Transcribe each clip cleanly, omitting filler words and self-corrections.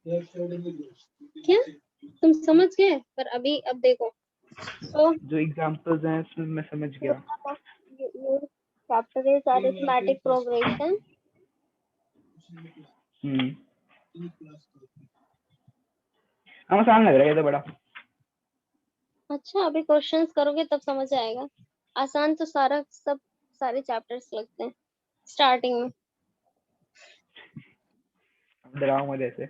क्या तुम समझ गए? पर अभी अब देखो तो जो एग्जांपल्स हैं उसमें मैं समझ गया। Chapter is arithmetic progression. हमें आसान लग रहा है ये तो बड़ा। अच्छा अभी क्वेश्चंस करोगे तब समझ आएगा। आसान तो सारे चैप्टर्स लगते हैं स्टार्टिंग में। डराओ मत ऐसे।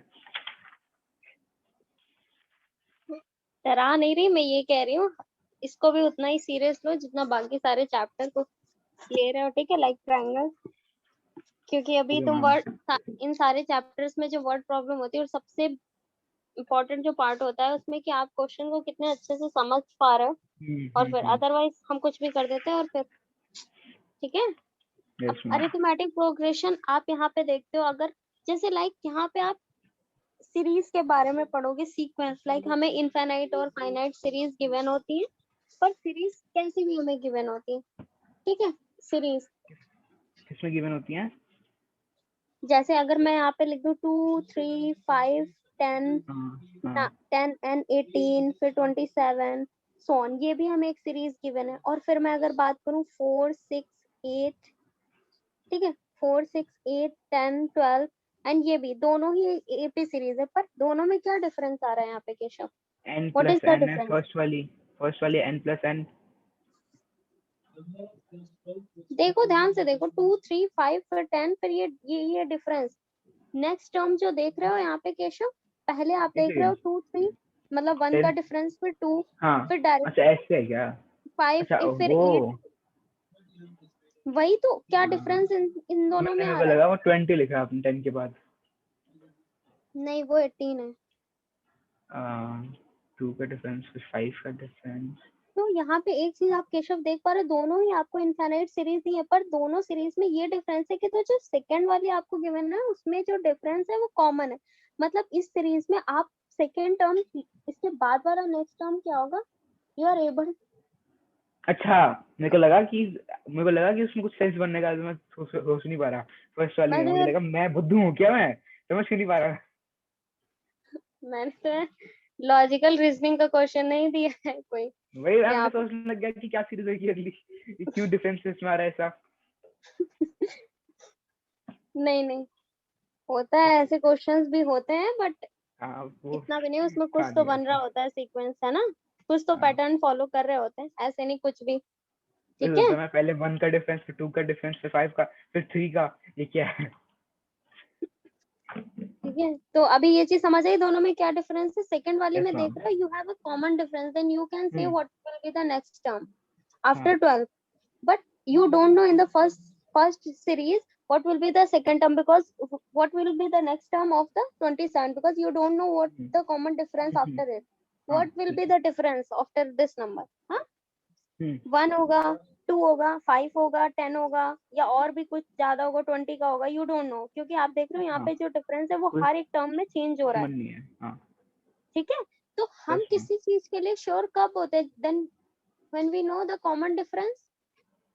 डरा नहीं रही, मैं ये कह रही हूँ इसको भी उतना ही सीरियस लो जितना बाकी सारे चैप्टर को ले रहे हो, ठीक है? लाइक ट्रायंगल, क्योंकि अभी तुम वर्ड इन सारे चैप्टर्स में जो वर्ड प्रॉब्लम होती है और सबसे इम्पोर्टेंट जो पार्ट होता है उसमें कि आप क्वेश्चन को कितने अच्छे से समझ पा रहे हो, और फिर अदरवाइज हम कुछ भी कर देते हैं और फिर ठीक है। अब यस मैम। अरिथमेटिक प्रोग्रेशन आप यहाँ पे देखते हो, अगर जैसे लाइक यहाँ पे आप सीरीज के बारे में पढ़ोगे, सीक्वेंस, लाइक हमें इनफाइनाइट और फाइनाइट सीरीज गिवन होती है, पर सीरीज कैसी भी हमें गिवन होती है, ठीक है? सीरीज किसमें गिवन होती हैं? जैसे अगर मैं यहाँ पे लिख दूँ 2 3 5 10 10 एंड 18 फिर 27 सोन, ये भी हमें एक सीरीज गिवन है। और फिर मैं अगर बात करूँ 4 6 8, ठीक है, 4 6 8 10 12 एंड ये भी दोनों ही एपी सीरीज है, पर दोनों में क्या डिफरेंस आ रहा है यहाँ पे Keshav? n what is plus the n है डिफरेंस? फर्स्ट वाली n प्लस n। देखो ध्यान से देखो, 2 3 5 फिर 10 फिर ये डिफरेंस। नेक्स्ट टर्म जो देख रहे हो यहाँ पे केशव, पहले आप देख रहे हो 2 3, मतलब 1 का 10। डिफरेंस, फिर 2, हाँ फिर डायरेक्ट अच्छा ऐसे है क्या? 5, अच्छा फिर वो 8। वही तो, क्या डिफरेंस इन दोनों में मेरे आ को रहा है? लगा वो 20 लिखा आपने 10 के बाद। नहीं, वो 18 है। 2 का डिफरेंस फिर 5 का डिफरेंस। तो यहाँ पे एक चीज आप केशव देख पा रहे हो, दोनों ही आपको इनफाइनाइट सीरीज ही है, पर दोनों सीरीज में ये डिफरेंस है कि तो जो सेकंड वाली आपको गिवन है उसमें जो डिफरेंस है वो कॉमन है। मतलब इस सीरीज में आप सेकंड टर्म, इसके बाद वाला नेक्स्ट टर्म क्या होगा, यू आर एबल। अच्छा मेरे को लगा कि उसमें कुछ सेंस बनने का, तो मैं सोच नहीं पा रहा। फर्स्ट वाली में मुझे मैंने लगा मैं बुद्धू हूँ क्या, मैं समझ क्यों नहीं पा रहा। मैंने तो लॉजिकल रीजनिंग का क्वेश्चन नहीं दिया है कोई वही मैं यहाँ पे। सोचने लग गया कि क्या सीरीज होगी अगली, ये क्यों डिफरेंस इसमें आ रहा है ऐसा। नहीं नहीं, होता है ऐसे क्वेश्चंस भी होते हैं, बट हाँ वो इतना भी नहीं, उसमें था कुछ तो नहीं बन रहा वैसे। होता है, सीक्वेंस है ना, कुछ तो हाँ पैटर्न फॉलो कर रहे होते हैं, ऐसे नहीं कुछ भी। वही ठीक है, सोचता मैं पहले 1 का डिफरेंस, फिर 2 का डिफरेंस, फिर 5 का, फिर 3 का, ये क्या है। ठीक है, तो अभी ये चीज समझ आई दोनों में क्या डिफरेंस है। सेकंड वाली यस में देख मैम। रहे हो, you have a common difference, then you can say hmm. What will be the next term हाँ after 12, but you don't know in the first series what will be the second term, because what will be the next term of the 27, because you don't know what the common difference after it, हाँ what will ठीक be है। the difference after this number, हाँ? हम्म 1 होगा, 2 होगा, 5 होगा, 10 होगा, या और भी कुछ ज्यादा होगा, 20 का होगा, यू डोंट नो, क्योंकि आप देख रहे हो यहाँ हाँ पे जो डिफरेंस है वो कोई हर एक टर्म में चेंज हो रहा है। कॉमन नहीं है। हाँ ठीक है, तो हम यस मैम। किसी चीज के लिए श्योर कब होते हैं, then when we know the common difference.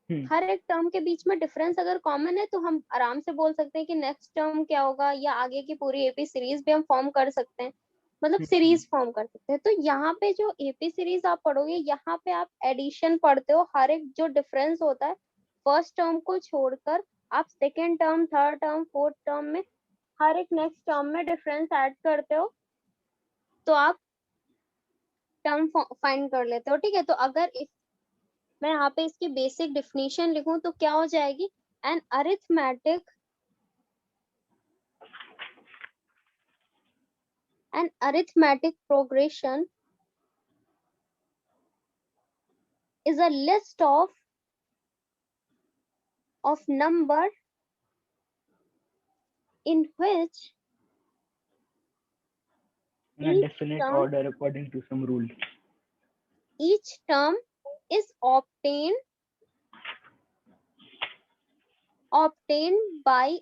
Hmm हर एक टर्म के बीच में डिफरेंस अगर कॉमन है तो हम आराम से बोल सकते हैं कि नेक्स्ट टर्म क्या होगा, या आगे की पूरी एपी सीरीज भी हम फॉर्म कर सकते हैं, मतलब हम्म सीरीज फॉर्म कर सकते हैं। तो यहाँ पे जो एपी सीरीज आप पढ़ोगे, यहाँ पे आप एडिशन पढ़ते हो, हर एक जो डिफरेंस होता है फर्स्ट टर्म को छोड़कर, आप second term, third term, fourth term में हर एक नेक्स्ट टर्म में डिफरेंस ऐड करते हो, तो आप टर्म फाइंड कर लेते हो। ठीक है, तो अगर मैं यहाँ पे इसकी बेसिक डिफिनीशन लिखूं तो क्या हो जाएगी, an arithmetic progression is a list of number in which in a each definite term order according to some rules. each term is obtained by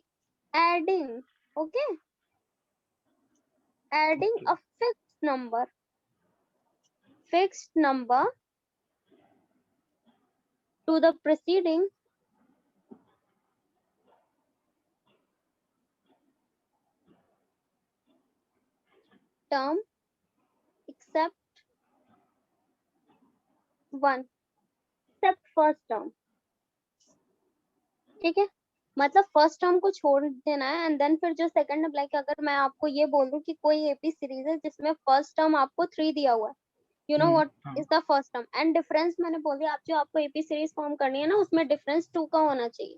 adding, okay, adding Okay. a fixed number to the preceding term except one, except first term. ठीक है, मतलब first term को छोड़ देना है and then फिर जो second like अगर मैं आपको ये बोल दूं कि कोई एपी सीरीज है जिसमें फर्स्ट टर्म आपको 3 दिया हुआ है, यू नो व्हाट हाँ is the first term and difference मैंने बोल दिया, आप जो आपको एपी सीरीज फॉर्म करनी है ना उसमें डिफरेंस 2 का होना चाहिए,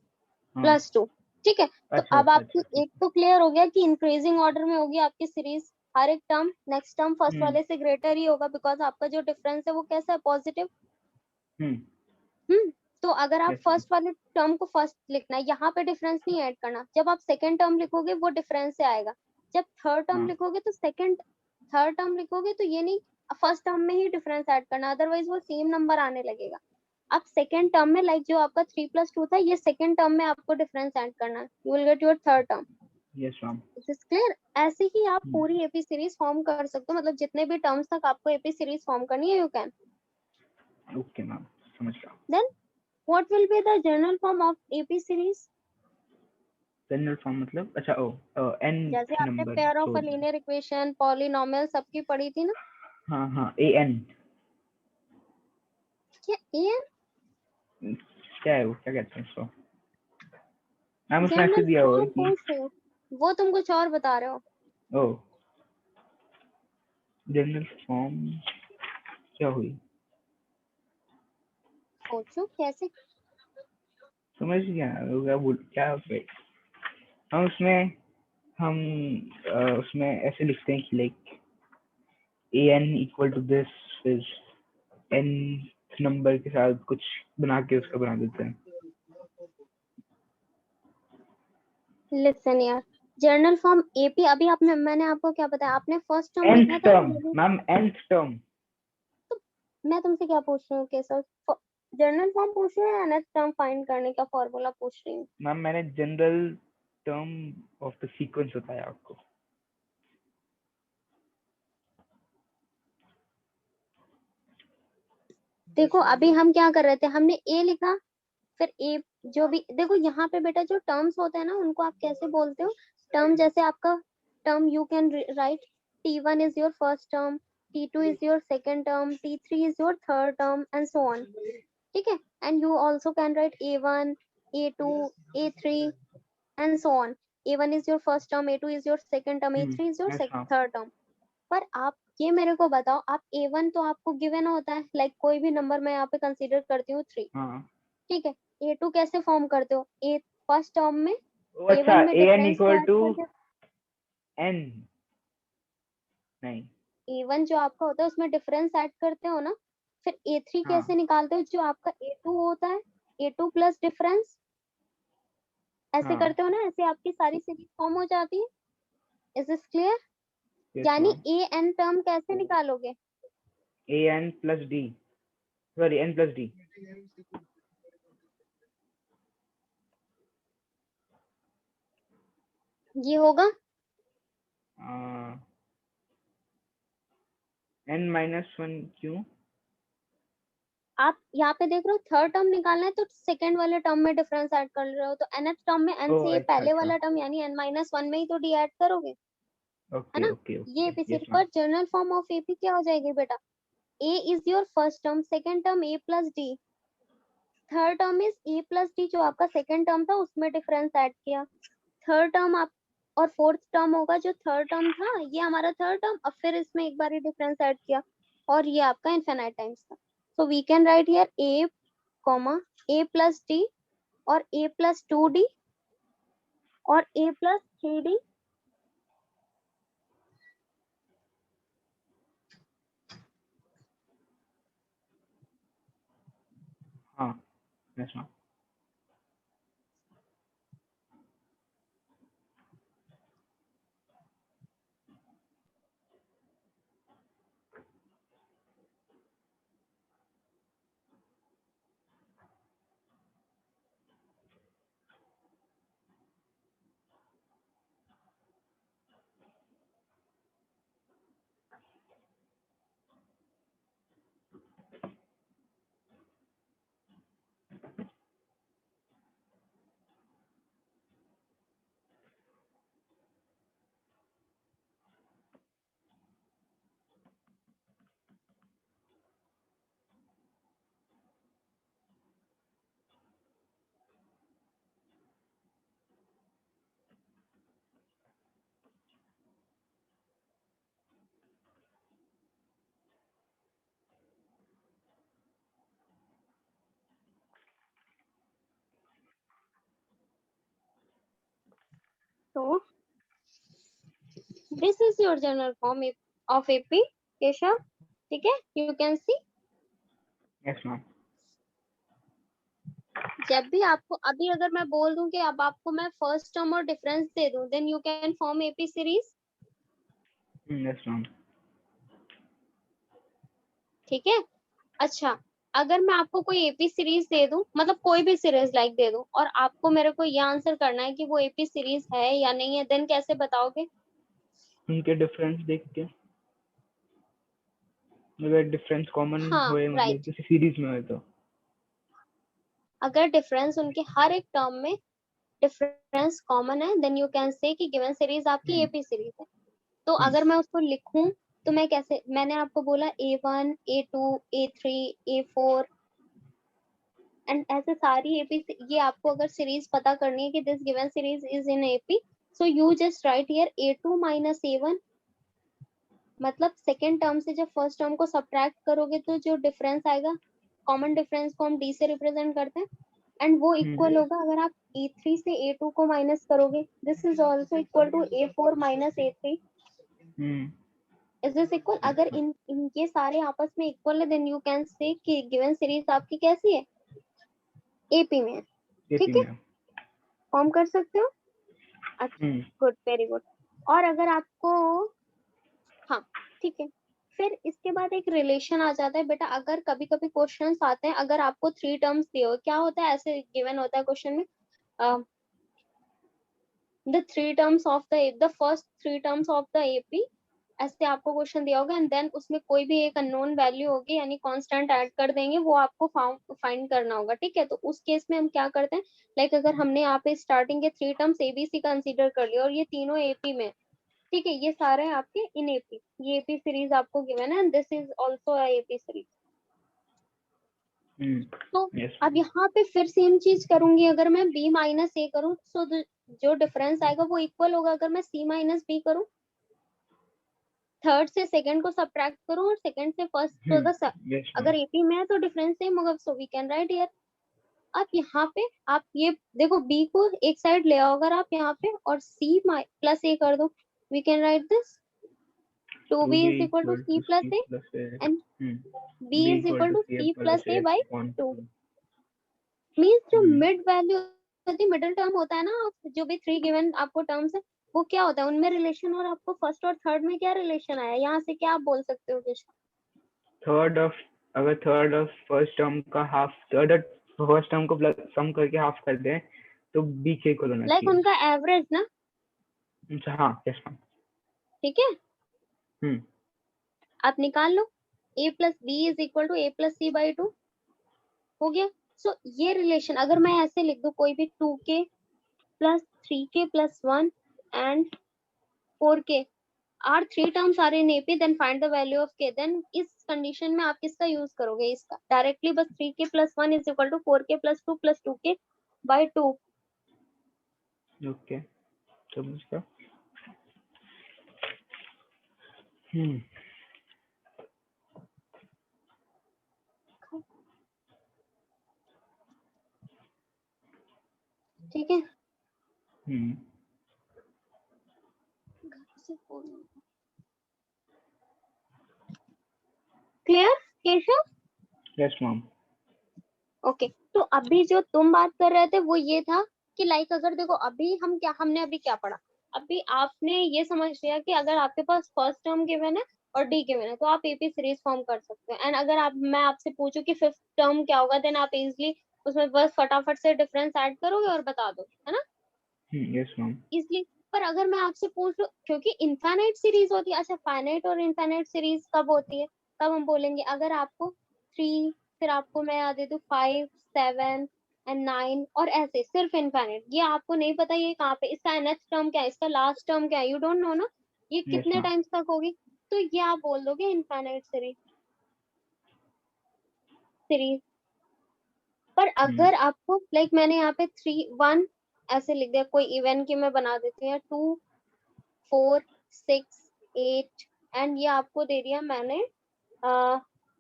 हाँ +2। ठीक है, तो अच्छा अब अच्छा आपकी अच्छा ठीक एक तो क्लियर हो गया कि इंक्रीजिंग ऑर्डर में होगी आपकी सीरीज, हर एक टर्म नेक्स्ट टर्म फर्स्ट वाले से ग्रेटर ही होगा बिकॉज आपका जो डिफरेंस है वो कैसा है, पॉजिटिव। हम्म तो अगर आप yes फर्स्ट वाले टर्म को फर्स्ट लिखना है, यहाँ पे डिफरेंस नहीं ऐड करना, जब आप सेकेंड टर्म लिखोगे वो डिफरेंस से आएगा, जब थर्ड टर्म हाँ लिखोगे तो थर्ड टर्म लिखोगे तो ये नहीं फर्स्ट टर्म में ही डिफरेंस ऐड करना, अदरवाइज वो सेम नंबर आने लगेगा। अब सेकेंड टर्म में लाइक जो आपका 3+2 था, ये सेकेंड टर्म में आपको डिफरेंस ऐड करना है, you will get your third term. yes ma'am is clear? ऐसे ही आप पूरी एपी सीरीज फॉर्म कर सकते हो, मतलब जितने भी टर्म्स तक आपको एपी सीरीज फॉर्म करनी है यू कैन। ओके मैम समझ गया। Then what will be the general form of AP series? General form मतलब अच्छा ओ n जैसे आपने नंबर पेयर ऑफ छोड़ अ लीनियर इक्वेशन, पॉलिनोमियल सबकी पढ़ी थी ना। हाँ हाँ a n क्या ये क्या है वो, क्या कहते हैं उसको मैम, उसमें ऐसे जनरल दिया हुआ है फॉर्म कि पूछ रही हूँ, वो तुम कुछ और बता रहे हो। ओ जनरल फॉर्म क्या हुई, सोचो कैसे। समझ गया वो क्या बोल क्या wait, हम उसमें हम उसमें ऐसे लिखते हैं कि like a n equal to this, फिर एन नंबर के साथ कुछ बना के उसका बना देते हैं। लिसन यार, जनरल फॉर्म एपी अभी आपने मैंने आपको क्या बताया, आपने फर्स्ट टर्म nth लिखा था टर्म मैम, nth टर्म। मैं तुमसे क्या पूछ रही हूँ केसर, जनरल फॉर्म पूछ रही हूँ या नेक्स्ट टर्म फाइंड करने का फॉर्मूला पूछ रही हूँ। मैम मैंने general term of the sequence बताया आपको। देखो अभी हम क्या कर रहे थे, हमने ए लिखा, फिर ए जो भी देखो यहाँ पे बेटा जो टर्म्स होते हैं ना उनको आप कैसे बोलते हो, टर्म जैसे आपका term you can right T1 is your first term, T2 is your second term, T3 is your third term and so on. ठीक है, and you also can write A1, A2, A3 and so on. A1 is your first term, A2 is your second term, A3 is your yes हाँ third term. पर आप ये मेरे को बताओ, आप A1 तो आपको गिवन होता है, लाइक कोई भी नंबर मैं यहाँ पे कंसीडर करती हूँ 3, हाँ। ठीक है, A2 कैसे फॉर्म करते हो, ए फर्स्ट टर्म में ओ अच्छा, A1 में ए एन डिफरेंस को इक्वल ऐड टू करके, एन, नहीं A1 जो आपका होता है उसमें डिफरेंस ऐड करते हो ना, फिर A3 हाँ कैसे निकालते हो, जो आपका A2 होता है, A2 प्लस डिफरेंस, ऐसे हाँ करते हो ना, ऐसे आपकी सारी सीरीज फॉर्म हो जाती है। Is this clear? यस यानी मैम। ए एन टर्म कैसे निकालोगे, A N plus D, sorry N plus D. ये होगा एन माइनस वन क्यों? आप यहाँ पे देख रहे हो थर्ड टर्म निकालना है तो सेकंड वाले टर्म में डिफरेंस ऐड कर रहे हो, तो nth टर्म में n ओ से ये अच्छा पहले अच्छा, वाला टर्म यानी n-1 में ही तो डी ऐड करोगे, है ओके ना। ओके ये ओके एपीसीडी यस मैम। पर जनरल फॉर्म ऑफ एपी क्या हो जाएगी बेटा, a is your first term, second term a plus D, third term is a plus D, जो आपका सेकंड टर्म था उसमें डिफरेंस ऐड किया, थर्ड टर्म आप और फोर्थ टर्म होगा, जो थर्ड टर्म था ये हमारा थर्ड टर्म, अब फिर इसमें एक बार ही डिफरेंस ऐड किया, और ये आपका इनफिनाइट टाइम्स था। So we can write here a comma a plus d और a प्लस 2d और a प्लस 3d। हाँ yes ma'am. So this is your general form of AP, Keshav. ठीक है, you can see. Yes, ma'am. जब भी आपको अभी अगर मैं बोल दूं कि अब आपको मैं फर्स्ट टर्म और डिफरेंस दे दूं, then you can form AP series. Yes, ma'am. ठीक है. अच्छा, अगर मैं आपको कोई AP सीरीज दे दूं, मतलब कोई भी सीरीज लाइक दे दूं, और आपको मेरे को ये आंसर करना है कि वो AP सीरीज है या नहीं है, देन कैसे बताओगे? उनके डिफरेंस देख के, अगर डिफरेंस कॉमन हाँ, होए, मतलब राइट. किसी सीरीज में हो तो अगर डिफरेंस उनके हर एक टर्म में डिफरेंस कॉमन है, देन यू कैन से कि गिवन सीरीज आपकी AP सीरीज है. तो अगर मैं उसको लिखूं तो मैं कैसे, मैंने आपको बोला A1, A2, A3, A4 and ऐसे सारी AP ये आपको अगर सीरीज पता करनी है कि this given series is in AP, so you just right here A2 minus A1. मतलब सेकेंड टर्म से जब फर्स्ट टर्म को सब्ट्रैक्ट करोगे तो जो डिफरेंस आएगा, कॉमन डिफरेंस को हम D से रिप्रेजेंट करते हैं, एंड वो इक्वल होगा अगर आप A3 से A2 को माइनस करोगे, this is also equal to A4 minus A3. Is this equal? अगर इनके सारे आपस में इक्वल है, देन यू कैन से कि गिवन सीरीज आपकी कैसी है, AP में है. ठीक है, फॉर्म कर सकते हो. अच्छा, गुड, वेरी गुड. और अगर आपको, हाँ ठीक है, फिर इसके बाद एक रिलेशन आ जाता है बेटा. अगर कभी कभी क्वेश्चंस आते हैं, अगर आपको 3 टर्म्स दिए हो, क्या होता है ऐसे गिवन होता है क्वेश्चन में, the 3 terms of the first 3 terms of the AP, ऐसे आपको क्वेश्चन दिया होगा, एंड देन उसमें कोई भी एक अननोन वैल्यू होगी, यानी कांस्टेंट ऐड कर देंगे, वो आपको फाइंड करना होगा. ठीक है, तो उस केस में हम क्या करते हैं, लाइक अगर हमने यहाँ पे स्टार्टिंग के 3 टर्म्स ABC कंसीडर कर लिया और ये तीनों AP में, ठीक है, ये सारे आपके इन AP, ये AP सीरीज आपको गिवन है, and this is also a AP series. तो अब यहाँ पे फिर सेम चीज करूंगी. अगर मैं B माइनस A करूँ, सो जो डिफरेंस आएगा वो इक्वल होगा. अगर मैं C माइनस B करूँ, थर्ड से सेकंड को सब्ट्रैक्ट करूं और सेकंड से फर्स्ट तो अगर AP में है तो डिफरेंस सेम होगा, so we can write here. अब यहाँ पे आप ये देखो, B को एक साइड ले आओ अगर आप यहाँ पे, और C प्लस A कर दो, we can write this 2B is equal to C plus A and B is equal to C plus A by 2. Means जो मिड वैल्यू होती, मिडिल टर्म होता है ना, जो भी 3 गिवन आपको टर्म्स है, वो क्या होता है उनमें रिलेशन, और आपको फर्स्ट और थर्ड में क्या रिलेशन आया, यहाँ से क्या आप बोल सकते हो केशव? थर्ड ऑफ, अगर थर्ड ऑफ फर्स्ट टर्म का हाफ, थर्ड फर्स्ट टर्म को प्लस सम करके हाफ कर दें तो B के इक्वल होना चाहिए. लाइक उनका एवरेज ना. हाँ, यस मैम. ठीक है, आप निकाल लो. A plus B is equal to A plus C by 2 हो गया. सो ये रिलेशन अगर मैं ऐसे लिख दूं, कोई भी 2K plus 3K plus 1 and 4K are 3 terms are in AP, then find the value of K. Then इस कंडीशन में आप किसका यूज करोगे, इसका. डायरेक्टली बस 3K plus 1 is equal to 4K plus 2 plus 2K by 2. Okay, समझ गया. ठीक है, clear Keshav? Yes ma'am. Okay, तो अभी जो तुम बात कर रहे थे वो ये था कि लाइक अगर देखो, अभी हमने अभी क्या पढ़ा, अभी आपने ये समझ लिया कि अगर आपके पास फर्स्ट टर्म गिवन है और D गिवन है तो आप AP सीरीज फॉर्म कर सकते हो. एंड अगर मैं आपसे पूछूं कि फिफ्थ टर्म क्या होगा, देन आप इजिली उसमें बस फटाफट से डिफरेंस ऐड करोगे और बता दो, है ना. Yes ma'am. इजिली. पर अगर मैं आपसे पूछ लूं, क्योंकि इनफाइनाइट सीरीज होती है. अच्छा, फाइनाइट और इनफाइनाइट सीरीज कब होती है, तब हम बोलेंगे अगर आपको 3, फिर आपको मैं याद दे दूं 5, 7 एंड 9, और ऐसे सिर्फ इनफाइनाइट. ये आपको नहीं पता ये कहाँ पे, इसका nth टर्म क्या है, इसका लास्ट टर्म क्या है, यू डोंट नो ना, ये कितने टाइम्स तक होगी, तो ये आप बोल दोगे इनफाइनाइट सीरीज. पर अगर आपको लाइक मैंने यहाँ पे 3, 1 ऐसे लिख दिया, कोई इवेंट की मैं बना देती हूँ 2, 4, 6, 8 एंड ये आपको दे दिया मैंने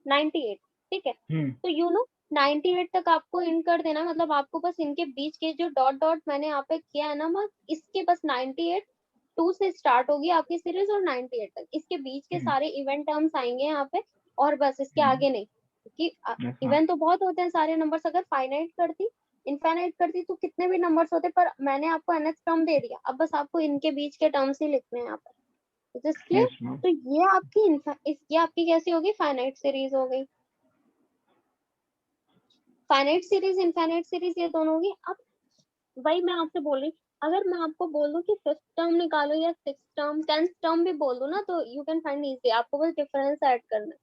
98. ठीक है, तो यू नो 98 तक आपको इन कर देना, मतलब आपको बस इनके बीच के जो डॉट डॉट मैंने यहाँ पे किया है ना, बस इसके बस 98 2 से स्टार्ट होगी आपकी सीरीज और 98 तक इसके बीच के सारे इवेंट टर्म्स आएंगे यहाँ पे, और बस इसके आगे नहीं, क्योंकि yes ma'am, इवेंट तो बहुत होते हैं सारे नंबर्स, अगर फाइनाइट करती इनफाइनाइट करती तो कितने भी नंबर्स होते, पर मैंने आपको nth टर्म दे दिया, अब बस आपको इनके बीच के टर्म्स ही लिखने हैं यहाँ पे, इज क्लियर? yes ma'am, तो ये आपकी कैसी होगी, फाइनाइट सीरीज हो गई। फाइनाइट सीरीज इनफाइनाइट सीरीज ये दोनों होगी। अब वही मैं आपसे बोल रही, अगर मैं आपको बोल दूं कि 5th टर्म निकालो या 6th टर्म 10th टर्म भी बोल दूं ना, तो यू कैन फाइंड इजी, आपको बस डिफरेंस ऐड करना है।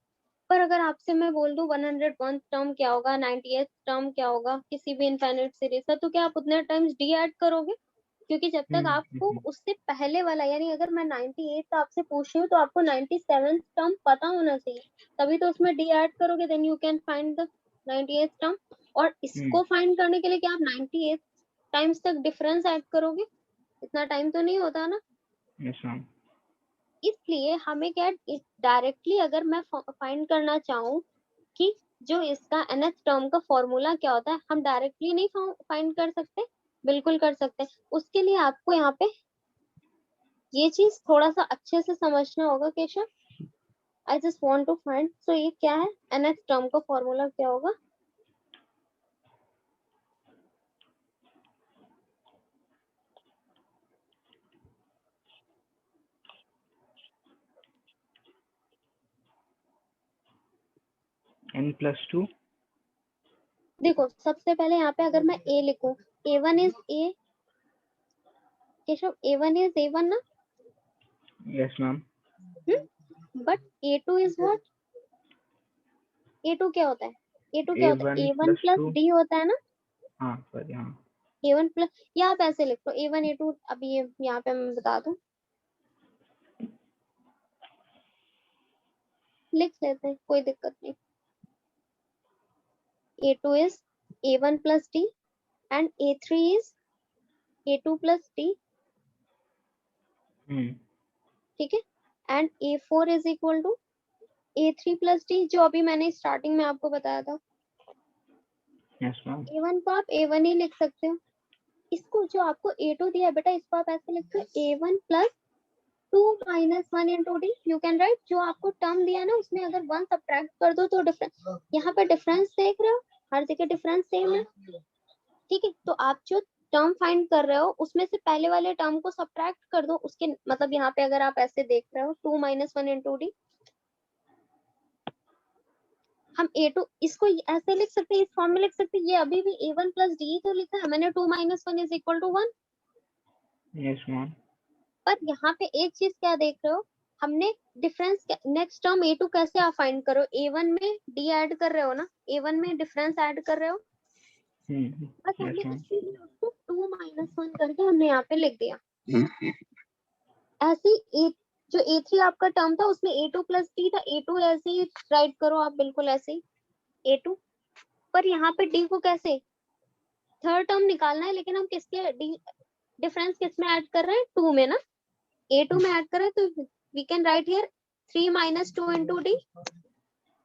पर अगर आपसे मैं बोल दूं 101 टर्म क्या होगा, 98th टर्म क्या होगा किसी भी इनफाइनाइट सीरीज का, तो क्या आप उतने टाइम्स डी ऐड करोगे? क्योंकि जब तक आपको उससे पहले वाला, यानी अगर मैं 98 आपसे पूछ रही हूँ तो आपको 97th टर्म पता होना चाहिए, तभी तो उसमें डी ऐड करोगे, then you can find the 98th term. और इसको फाइंड करने के लिए क्या आप 98 टाइम्स तक डिफरेंस ऐड करोगे? इतना टाइम तो नहीं होता ना। yes ma'am, इसलिए हमें क्या, डायरेक्टली अगर मैं फाइंड करना चाहूँ कि जो इसका nth टर्म का फॉर्मूला क्या होता है, हम डायरेक्टली नहीं फाइंड कर सकते, बिल्कुल कर सकते हैं। उसके लिए आपको यहाँ पे ये चीज थोड़ा सा अच्छे से समझना होगा Keshav. I just want to find, so ये क्या है, nth टर्म का फॉर्मूला क्या होगा? n+2 देखो सबसे पहले यहाँ पे अगर मैं a लिखूं, a1 is a, Keshav a1 is a1 ना, yes ma'am, but a2 is what, a2 क्या होता है, a2 क्या होता है, a1 a1 plus plus 2 d होता है ना, हाँ sorry हाँ a1 प्लस, या आप ऐसे लिख लो a1 a2, अभी ये यहाँ पे मैं बता दूं, लिख लेते हैं कोई दिक्कत नहीं। a2 is a1 plus d and a3 is a2 plus d, ठीक है, and a4 is equal to a3 plus d, जो अभी मैंने स्टार्टिंग में आपको बताया था। yes ma'am, a1 को आप a1 ही लिख सकते हो, इसको जो आपको a2 दिया है बेटा, इसको आप ऐसे लिखते हो a1 plus 2 minus 1 into D, you can right, जो आपको टर्म दिया है ना उसमें अगर 1 सब्ट्रैक्ट कर दो तो डिफरेंस, यहाँ पे डिफरेंस देख रहे हो, हर जगह डिफरेंस सेम है, ठीक है। तो आप जो टर्म फाइंड कर रहे हो उसमें से पहले वाले टर्म को सब्ट्रैक्ट कर दो, उसके मतलब यहाँ पे अगर आप ऐसे देख रहे हो 2 माइनस 1 इंटू डी, हम a2 इसको ऐसे लिख सकते हैं, इस फॉर्म में लिख सकते हैं, ये अभी भी a1 प्लस डी तो लिखा है मैंने, 2 minus 1 is equal to 1, yes ma'am, पर यहाँ पे एक चीज क्या देख रहे हो, हमने डिफरेंस, नेक्स्ट टर्म a2 कैसे आप फाइंड करो, a1 में d ऐड कर रहे हो ना, a1 में डिफरेंस ऐड कर रहे हो, बस yes हमने ma'am, उसके लिए उसको 2 माइनस 1 करके हमने यहाँ पे लिख दिया। ऐसे ही जो a3 आपका टर्म था उसमें a2 प्लस d था, a2 ऐसे ही राइट करो आप, बिल्कुल ऐसे ही a2, पर यहाँ पे d को कैसे, थर्ड टर्म निकालना है, लेकिन हम किसके डिफरेंस किस में ऐड कर रहे हैं, 2 में ना, a2 में ऐड कर रहे हैं, तो we can write here 3 minus 2 into d,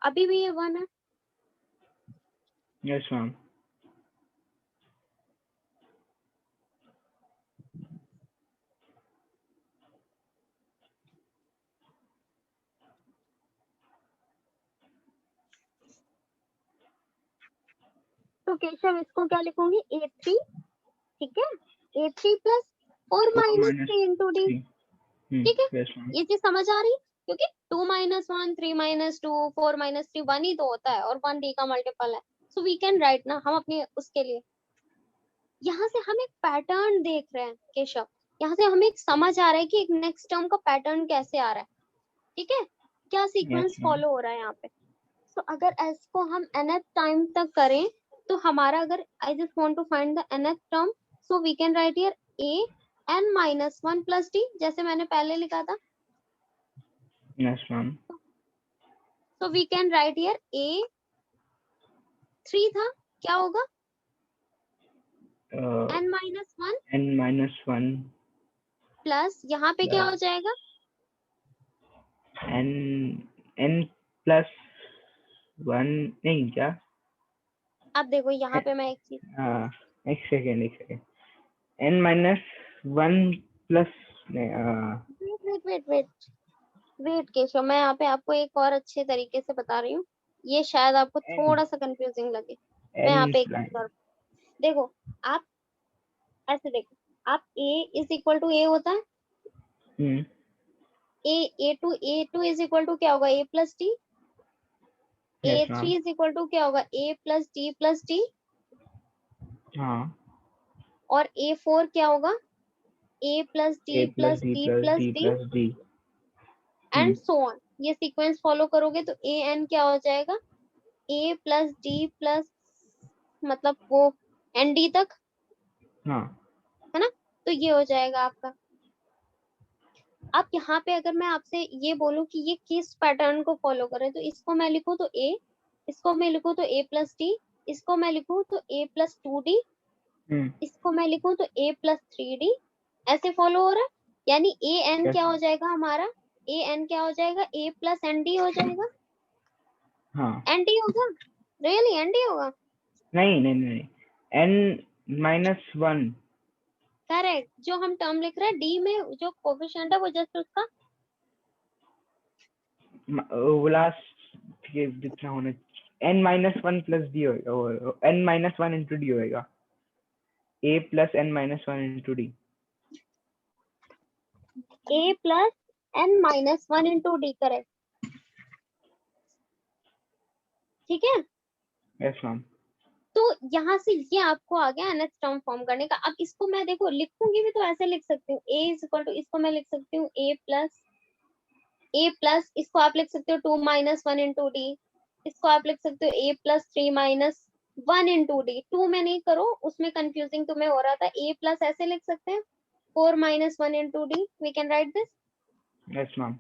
अभी भी ये 1 है। yes ma'am, तो केशव इसको क्या लिखूंगी, a3, ठीक है, a3 plus 4 minus 3 into D, ठीक है, yes ma'am, ये चीज समझ आ रही है, क्योंकि 2 माइनस 1 3 माइनस 2 4 माइनस 3 1 ही तो होता है, और 1 डी का मल्टीपल है, सो वी कैन राइट ना, हम अपने उसके लिए यहाँ से हम एक पैटर्न देख रहे हैं केशव, यहाँ से हमें एक समझ आ रहा है कि एक नेक्स्ट टर्म का पैटर्न कैसे आ रहा है, ठीक है, क्या सीक्वेंस yes ma'am, फॉलो हो रहा है यहाँ पे। तो अगर इसको हम nth टाइम तक करें तो हमारा, अगर I just want to find the nth term, so we can write here a n minus 1 plus d, जैसे मैंने पहले लिखा था, yes ma'am, so we can write here a3 था, क्या होगा, n माइनस 1 n-1 प्लस यहाँ पे क्या हो जाएगा, n n+1 नहीं क्या, अब देखो यहाँ पे मैं एक चीज, हाँ एक second n minus one plus wait wait wait wait wait Keshav, मैं यहाँ पे आपको एक और अच्छे तरीके से बता रही हूँ, ये शायद आपको n थोड़ा सा कंफ्यूजिंग लगे। मैं यहाँ पे एक n चीज और, देखो आप ऐसे देखो, आप a is equal to a होता है, a two is equal to क्या होगा, a plus t, yes A3 ma'am, is equal to क्या होगा, a प्लस टी, हाँ और A4 क्या होगा, a plus a D plus plus d D plus plus d D plus d। And so on. ये sequence follow करोगे तो A N क्या हो जाएगा, a प्लस डी प्लस, मतलब वो एन डी तक, हाँ है ना। तो ये हो जाएगा आपका। अब यहाँ पे अगर मैं आपसे ये बोलूं कि ये किस पैटर्न को फॉलो करे, तो इसको मैं लिखूं तो a, इसको मैं लिखूं तो a प्लस डी, इसको मैं लिखूं तो a प्लस टू डी, इसको मैं लिखूं तो a प्लस थ्री डी, ऐसे फॉलो हो रहा है। यानी ए एन यस क्या हो जाएगा हमारा, ए एन क्या हो जाएगा, a प्लस एन डी हो जाएगा, हाँ एन डी होगा, रियली एन डी होगा, नहीं n माइनस वन, करेक्ट। जो हम टर्म लिख रहे हैं डी में जो कोफिशिएंट है वो जस्ट उसका, वो लास्ट के जितना होना, n minus one plus d होएगा, n minus one into d होएगा, a plus n minus one into d. a plus n minus one into d, correct, ठीक है। यस मैम, तो यहाँ से ये आपको आ गया nth टर्म फॉर्म करने का। अब इसको मैं देखो लिखूंगी भी तो ऐसे लिख सकती हूँ, a इज इक्वल टू, इसको मैं लिख सकती हूँ a प्लस, इसको आप लिख सकते हो two minus one into d, इसको आप लिख सकते हो a plus three minus one into d. Two में नहीं करो, उसमें कंफ्यूजिंग तुम्हें हो रहा था। a प्लस ऐसे लिख सकते हैं four minus one into d, we can write this. Yes ma'am,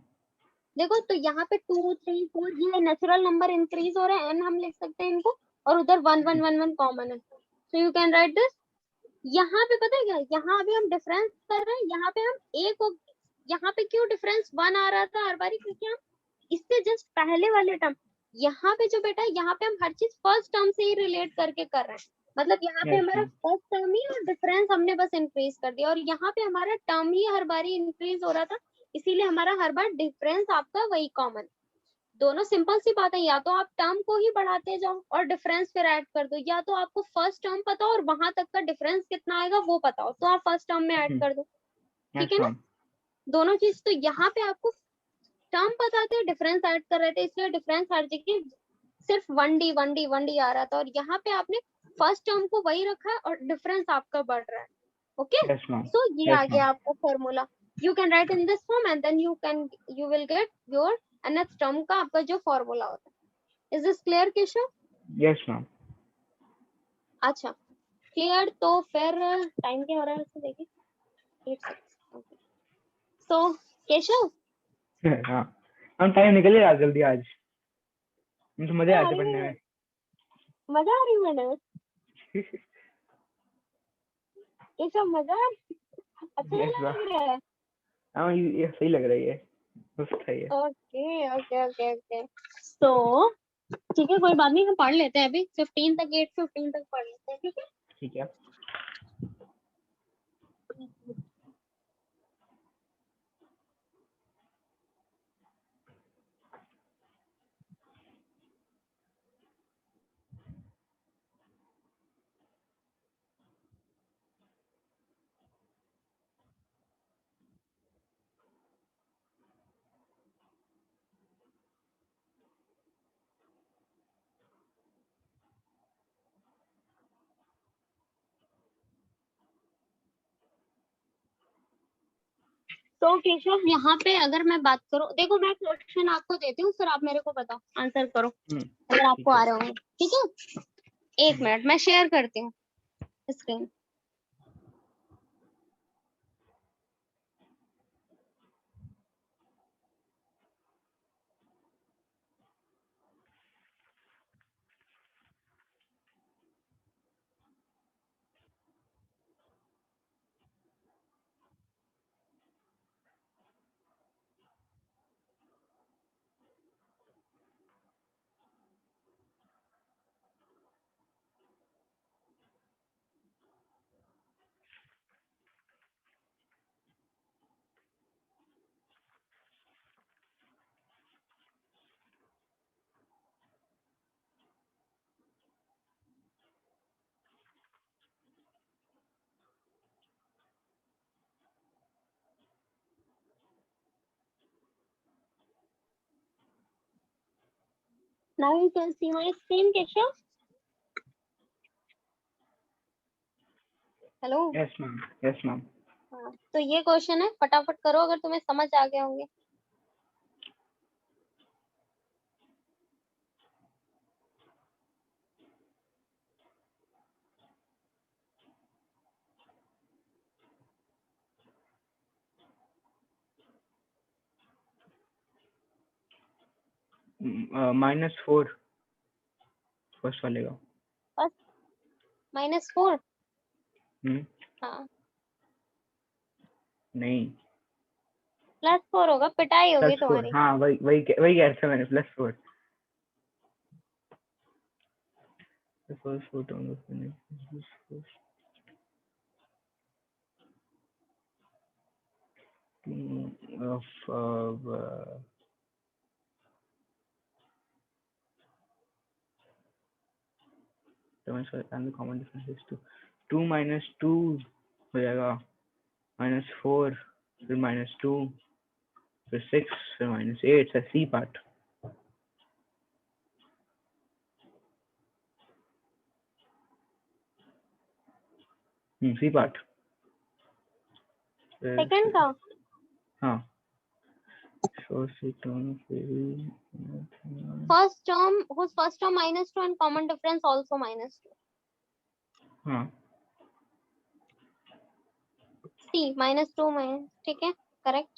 देखो तो यहाँ पे टू थ्री फोर ये नेचुरल नंबर इंक्रीज हो रहे हैं, एन हम लिख सकते हैं इनको, और उधर one one one one common है, so you can write this. यहाँ पे पता है क्या, यहाँ अभी हम डिफरेंस कर रहे हैं, यहाँ पे हम ए को, यहाँ पे क्यों डिफरेंस वन आ रहा था हर बारी, क्योंकि हम इससे जस्ट पहले वाले टर्म, यहाँ पे जो बेटा है यहाँ पे हम हर चीज फर्स्ट टर्म से ही रिलेट करके कर रहे हैं। मतलब यहाँ पे यस हमारा मैम, फर्स्ट टर्म ही और डिफरेंस हमने बस इंक्रीज कर दिया, और यहाँ पे हमारा टर्म ही हर बारी इंक्रीज हो रहा था, इसीलिए हमारा हर बार डिफरेंस आपका वही कॉमन। दोनों सिंपल सी बात है, या तो आप टर्म को ही बढ़ाते जाओ और डिफरेंस फिर ऐड कर दो, या तो आपको फर्स्ट टर्म पता हो और वहां तक का डिफरेंस कितना आएगा वो पता हो, तो आप फर्स्ट टर्म में ऐड कर दो, ठीक यस है ना। मैम, दोनों चीज, तो यहाँ पे आपको टर्म पता थे, डिफरेंस ऐड कर रहे थे, इसलिए डिफरेंस हर जगह सिर्फ वन डी आ रहा था, और यहाँ पे आपने फर्स्ट टर्म को वही रखा है और डिफरेंस आपका बढ़ रहा है। ओके, यस मैम, सो ये आ यस गया मैम, आपका formula. You can write in this form and then you will get your nth term का आपका जो फॉर्मूला होता है। Is this clear Keshav? Yes ma'am. अच्छा क्लियर, तो फिर टाइम क्या हो रहा है उससे देखिए, 8 ओके। सो केशव, हाँ, हम टाइम निकल ही रहा जल्दी आज, मुझे मजे आ आते रही पढ़ने है, में। मजा आ रही है मैडम, केशव मजा आ रही है? अच्छा नहीं यस मैम, लग रहा है? हाँ ये सही लग रही है, मस्त है ये। ओके ओके ओके ओके, तो ठीक है कोई बात नहीं, हम पढ़ लेते हैं अभी 15 तक, 8:15 तक पढ़ लेते हैं, ठीक है। ठीक है। तो केशव यहाँ पे अगर मैं बात करूँ, देखो मैं क्वेश्चन आपको देती हूँ, फिर आप मेरे को बताओ, आंसर करो अगर आपको ठीक आ है। रहे होंगे, ठीक है। एक मिनट मैं शेयर करती हूँ screen. Now you can see my screen, Keshav. Hello. Yes ma'am, yes ma'am. हाँ, तो ये क्वेश्चन है, फटाफट करो अगर तुम्हें समझ आ गए होंगे। -4 फर्स्ट वाले का। बस -4। हम्म, हाँ, नहीं, +4 होगा, पिटाई होगी +4। तुम्हारी। हाँ, वही वही वही कह रहा था मैंने, +4। The first photo on the finish is first. Of and the common difference is 2 -2 हो जाएगा, -4, फिर -2, फिर 6, फिर -8, sir c part. C part. Second का हाँ, first term -2 and common difference also -2। हाँ, C -2 ठीक है, करेक्ट।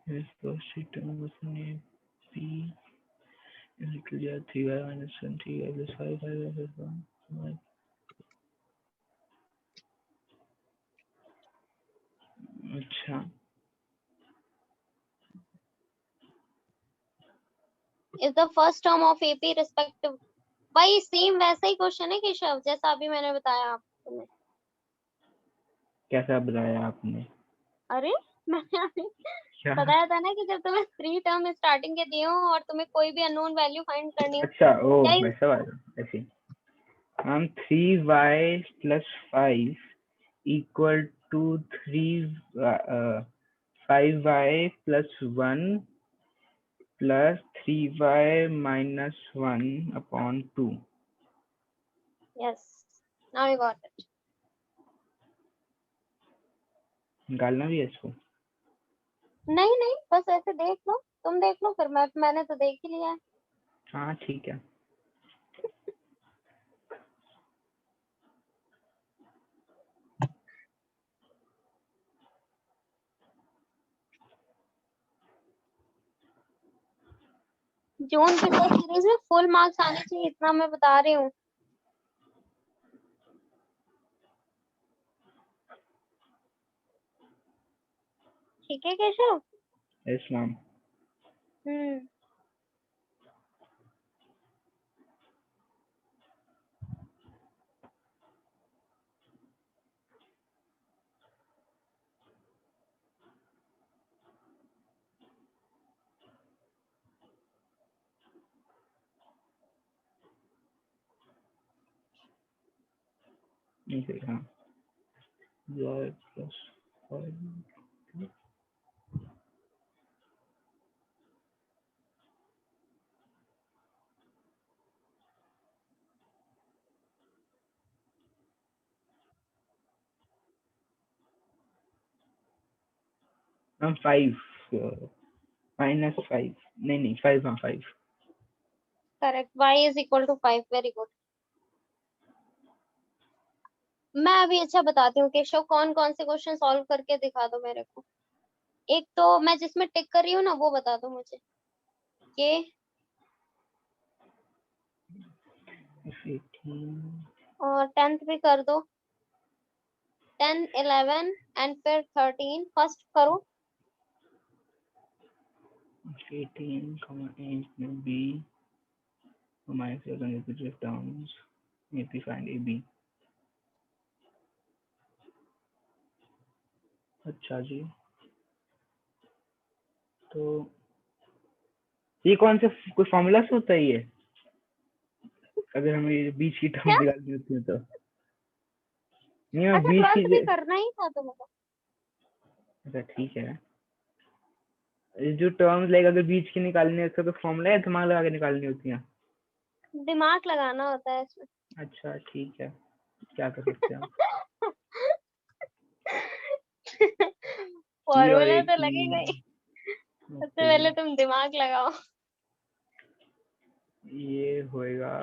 फर्स्ट टर्म उसने p निकल गया 3y - 1 3y + 5 5y + 1। अच्छा, is the first term of AP respective. भाई सेम वैसा ही क्वेश्चन है केशव, जैसा अभी मैंने बताया आपको। कैसा बताया आपने? अरे मैंने अभी क्या? बताया था ना कि जब तुम्हें 3 टर्म स्टार्टिंग के दिए हो और तुम्हें कोई भी अननोन वैल्यू फाइंड करनी हो। अच्छा, ओ क्या वैसा वाला। ऐसे हम 3y + 5 equal to 5y + 1 + 3y - 1/2। Yes, now you got it. निकालना भी है इसको? नहीं नहीं, बस ऐसे देख लो, तुम देख लो, फिर मैंने तो देख ही लिया है। हाँ ठीक है। जोन फिल्टर सीरीज में फुल मार्क्स आने चाहिए, इतना मैं बता रही हूँ। ठीक है केशव। Yes ma'am. हम्म, नहीं, हाँ, y + 5 हम 5 -5, नहीं 5, हाँ 5। Correct, y = 5। Very good. मैं अभी अच्छा बताती हूँ केशव, कौन कौन से क्वेश्चन सॉल्व करके दिखा दो मेरे को। एक तो मैं जिसमें टिक कर रही हूँ ना, वो बता दो मुझे। ये 18 और 10th भी कर दो, 10 11 एंड फिर 13 फर्स्ट करो। 18, में b -7 repeated terms, AP find AB। अच्छा जी, तो ये कौन सा कोई फॉर्मूला से होता है ये, अगर हमें ये बीच की टर्म क्या? निकालनी होती है तो? नहीं, मैं अच्छा, बीच 12th भी की। करना ही था तुमको। अच्छा ठीक है। जो टर्म्स लाइक अगर बीच की निकालनी है उसका तो फॉर्मूला है, दिमाग लगा के निकालनी होती है? दिमाग लगाना होता है इसमें। अच्छा ठीक है, क्या कर सकते हैं हम। ई और फॉर्मूला ए तो की। लगेगा ही। सबसे ओके, पहले तुम दिमाग लगाओ। ये होएगा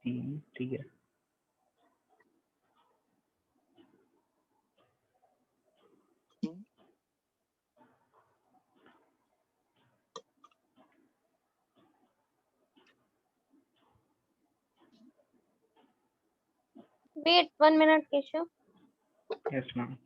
तीन, ठीक है। Wait 1 minute Keshav. Yes ma'am.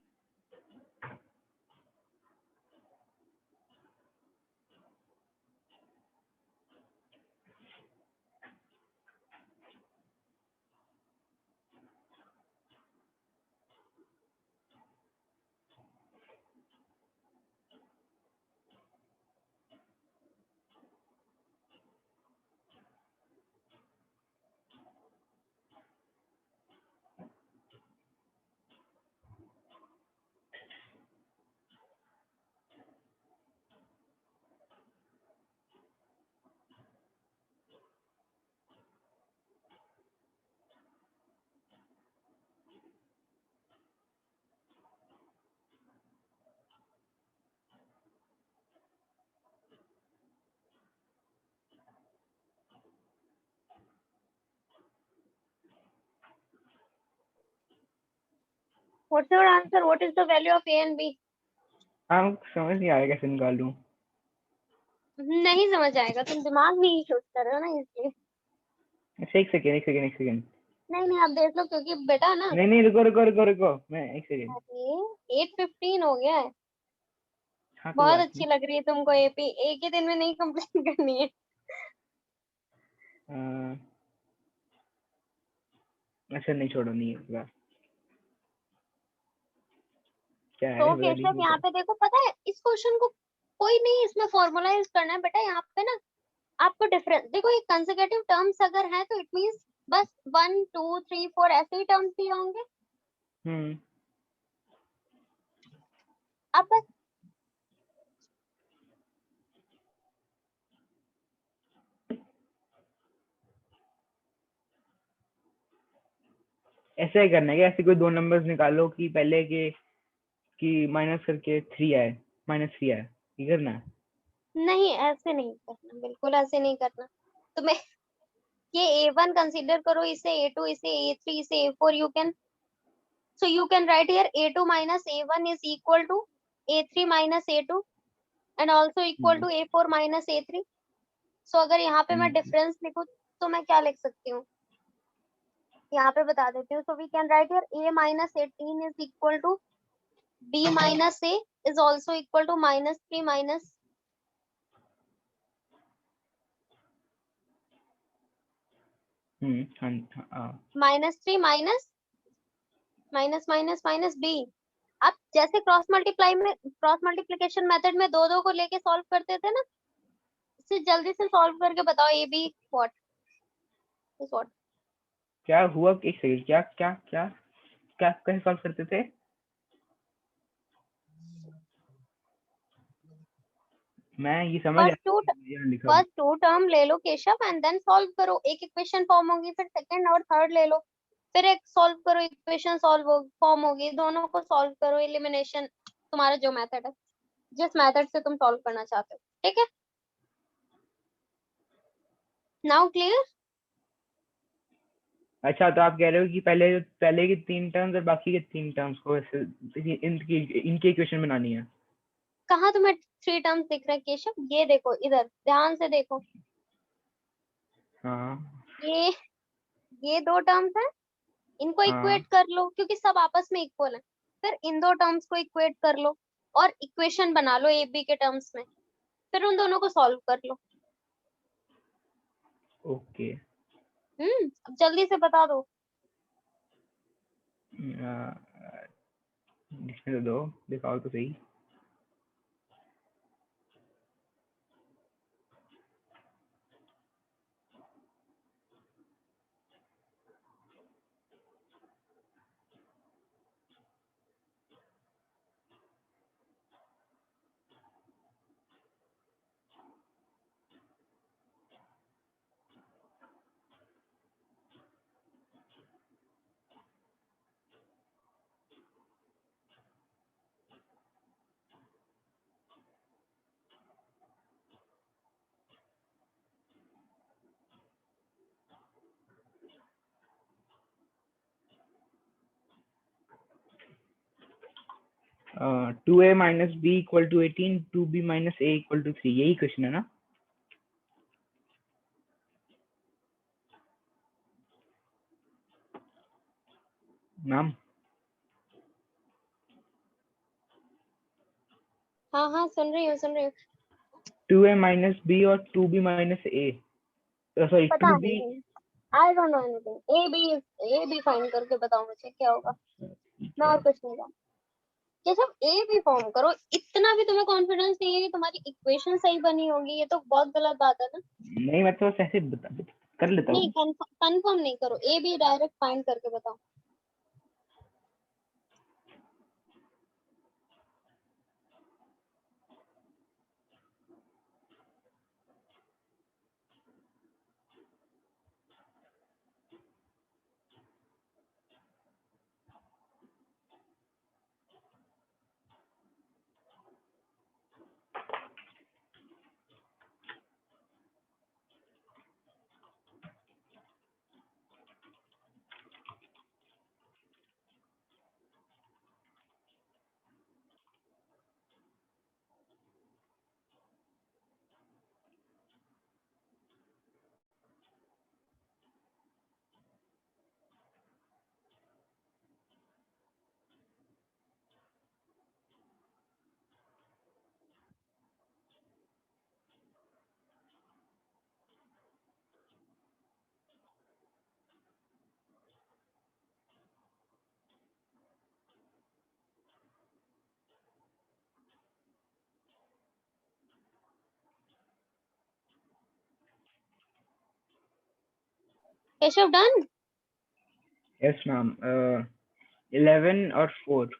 What's your answer? What is the value of a and b? हाँ, समझ नहीं आ रहा कैसे निकालूं। नहीं समझ आएगा, तुम दिमाग भी यूज कर रहे हो ना इसलिए। अच्छा एक सेकेंड, एक सेकेंड, एक सेकेंड। नहीं नहीं, आप देख लो क्योंकि बेटा ना। नहीं नहीं, रुको रुको रुको रुको, मैं एक सेकेंड। अरे 8:15 हो गया है। हाँ कोई बहुत बात अच्छी नहीं। लग रही है तुमको एपी, एक ही दिन में नहीं कंप्लीट करनी है। अ, अच्छा नहीं, छोड़ो, नहीं है इस बार। क्या है तो इस बार, ये केशव यहाँ बताओ। पे देखो, पता है इस क्वेश्चन को कोई नहीं इसमें फॉर्मूला यूज करना है बेटा। यहाँ पे ना आपको डिफरेंस देखो, ये कंसेक्यूटिव टर्म्स अगर है तो इट मींस बस 1 2 3 4 ऐसे ही टर्म्स दिए होंगे। हम्म। अब बस ऐसे ही करना है क्या? ऐसे कोई दो नंबर्स निकालो कि पहले के कि माइनस करके 3 आए, -3 आए, ये करना है? नहीं, ऐसे नहीं करना, बिल्कुल ऐसे नहीं करना। तुम्हें ये A1 कंसीडर करो, इसे A2, इसे A3, इसे A4, you can write here A2 minus A1 is equal to A3 minus A2 and also equal hmm. to A4 minus A3। सो अगर यहाँ पे मैं हम्म। डिफरेंस लिखूं तो मैं क्या लिख सकती हूँ, यहाँ पे बता देती हूँ। So we can write here A minus 18 is equal to B minus A is also equal to -3 minus हाँ हाँ। -3 minus minus minus minus B। अब जैसे क्रॉस मल्टीप्लिकेशन मेथड में दो दो को लेके सॉल्व करते थे ना, इसे जल्दी से सॉल्व करके बताओ A be what is what. क्या हुआ, एक सेकंड, क्या क्या क्या क्या कैसे सॉल्व करते थे? मैं ये समझ फर्स्ट आया, टू यहाँ लिखा भी। फर्स्ट टू टर्म ले लो केशव एंड देन सॉल्व करो, एक इक्वेशन फॉर्म होगी, फिर सेकंड और थर्ड ले लो, फिर एक सॉल्व करो, इक्वेशन सॉल्व हो फॉर्म होगी, दोनों को सॉल्व करो, एलिमिनेशन तुम्हारा जो मेथड है, जिस मेथड से तुम सॉल्व करना चाहते हो। ठीक है, नाउ क्लियर? अच्छा, तो आप कह रहे हो कि पहले के 3 टर्म्स और बाकी के 3 टर्म्स को ऐसे इनकी इक्वेशन बनानी है? कहाँ तुम्हें 3 टर्म्स दिख रहे हैं केशव? ये देखो, इधर ध्यान से देखो, हाँ ये ये दो टर्म्स हैं, इनको हाँ। इक्वेट कर लो क्योंकि सब आपस में इक्वल है। फिर इन दो टर्म्स को इक्वेट कर लो और इक्वेशन बना लो ए बी के टर्म्स में, फिर उन दोनों को सॉल्व कर लो। ओके। अब जल्दी से बता दो। लिखने तो दो, दिखाओ तो सही। 2a minus b equal to 18, 2b minus a equal to 3, यही क्वेश्चन है ना? मैम हाँ हाँ सुन रही हूँ 2a minus b और 2b minus a, सॉरी पता 2b, नहीं, I don't know anything. A b find करके बताओ मुझे क्या होगा, मैं और कुछ नहीं जानती। ये सब ए बी फॉर्म करो, इतना भी तुम्हें कॉन्फिडेंस नहीं है कि तुम्हारी इक्वेशन सही बनी होगी, ये तो बहुत गलत बात है ना। नहीं मैं तो ऐसे कर लेता नहीं हूँ। कंफर्म नहीं करो, ए बी डायरेक्ट फाइंड करके बताओ। केशव डन? यस मैम, 11 और 4।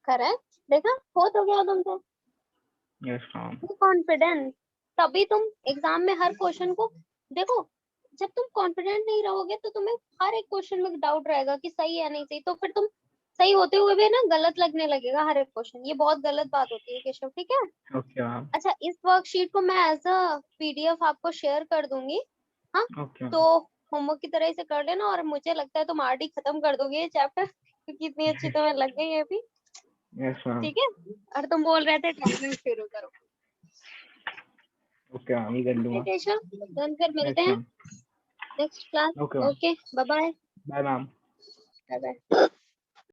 करेक्ट, देखा हो तो गया तुमसे। Yes ma'am. कॉन्फिडेंस, तभी तुम एग्जाम में हर क्वेश्चन को देखो। जब तुम कॉन्फिडेंट नहीं रहोगे तो तुम्हें हर एक क्वेश्चन में डाउट रहेगा कि सही है नहीं सही, तो फिर तुम सही होते हुए भी ना गलत लगने लगेगा हर एक क्वेश्चन, ये बहुत गलत बात होती है केशव, ठीक है। Okay ma'am. अच्छा इस वर्कशीट को मैं एज अ पीडीएफ आपको शेयर कर दूंगी, हाँ। ओके तो होमवर्क की तरह इसे कर लेना, और मुझे लगता है तुम आरडी खत्म कर दोगे ये चैप्टर, क्योंकि इतनी अच्छी तुम्हें लग गई है अभी, यस मैम। ठीक है। और तुम बोल रहे थे टाइमिंग शुरू करो, ओके मैम, ये कर ठीक है लूंगा। केशव। तो फिर मिलते यस हैं ma'am. Next class. Okay ma'am. Okay bye bye. Bye ma'am. Bye bye.